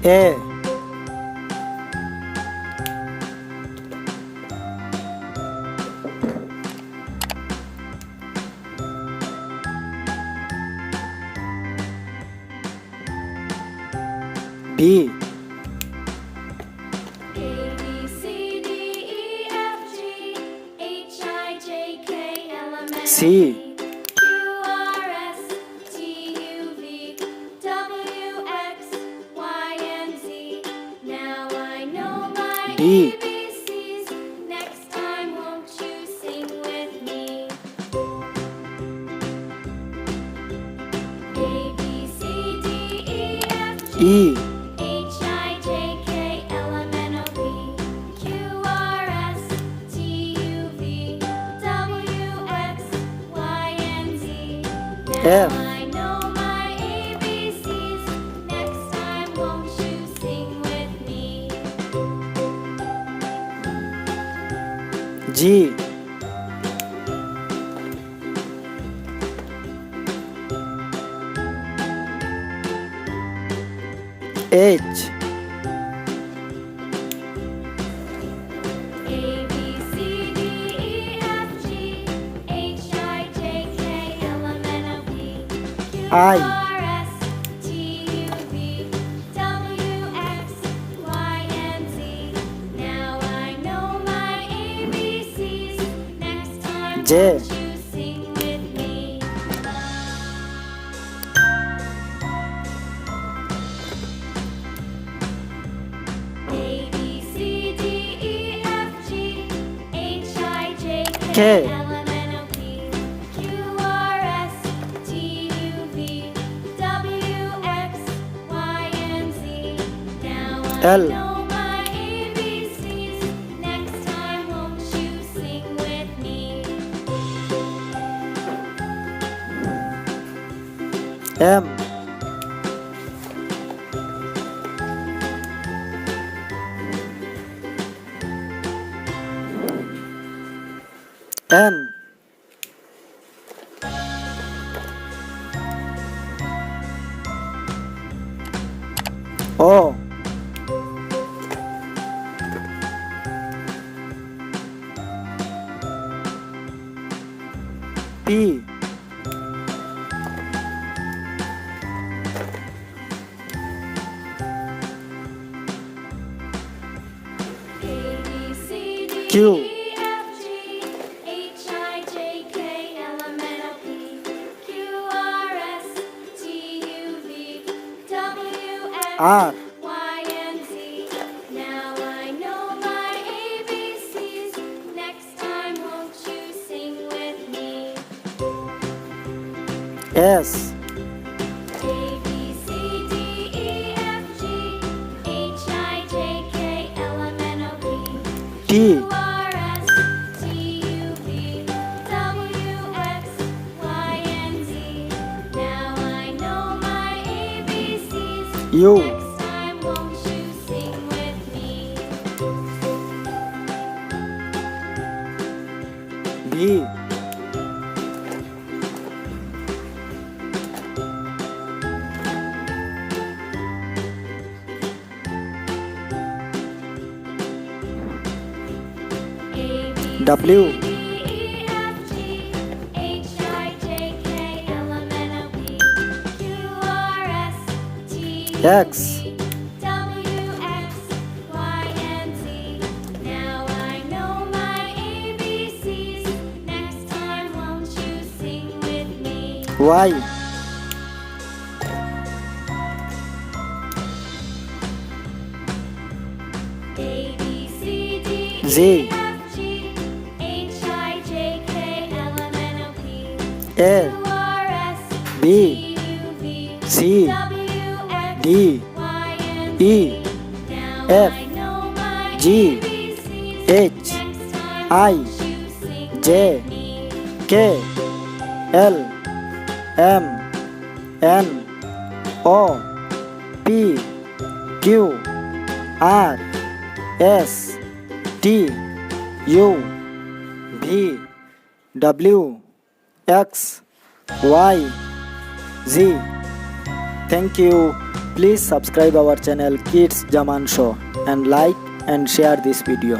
A, B, A B C D E F G H I J K L M N O C, P Q R S T U V W X Y and Z. Now I know my D, ABCs. Next time, won't you sing with me? A B C D E F G E, H I J K L M N O P Q R S T U V W X Y and Z. Now F, I know my ABCs. Next time, won't you sing with me? G, H, A B C D E F G H I J K L M N O P Q I, R S T U V W X Y and Z. Now I know my ABCs. Next time, J, won't you sing with me? A B C D E F G H I J K. K L M N O P Q R S T U V W X Y and Z. Now I L. know my ABCs. Next time, won't you sing with me? M, N, O, P, A B C D Q. E F G H I J K L M N O P Q R S T U V W X R, Y and Z. Now I know my ABCs. Next time, won't you sing with me? S, A B C D E F G H I J K L M N O P T, Q R S T U V W X Y and Z. Now I know my ABCs. U, Next time, won't you sing with me? B, A B W, C D E F G H I J K L M N O P Q R S T U X, V W X Y and Z. Now I know my ABCs. Next time, won't you sing with me? Y, A B C D Z, E F G H I J K L M N O P A, Q R S B, T U V C, W X D, Y and E, Z. Now F, I know my G, ABCs. H, Next time, I, won't you sing J, with me? K, L, M, N, O, P, Q, R, S, T, U, V, W, X, Y, Z. Thank you. Please subscribe our channel Kids Zaman Show and like and share this video.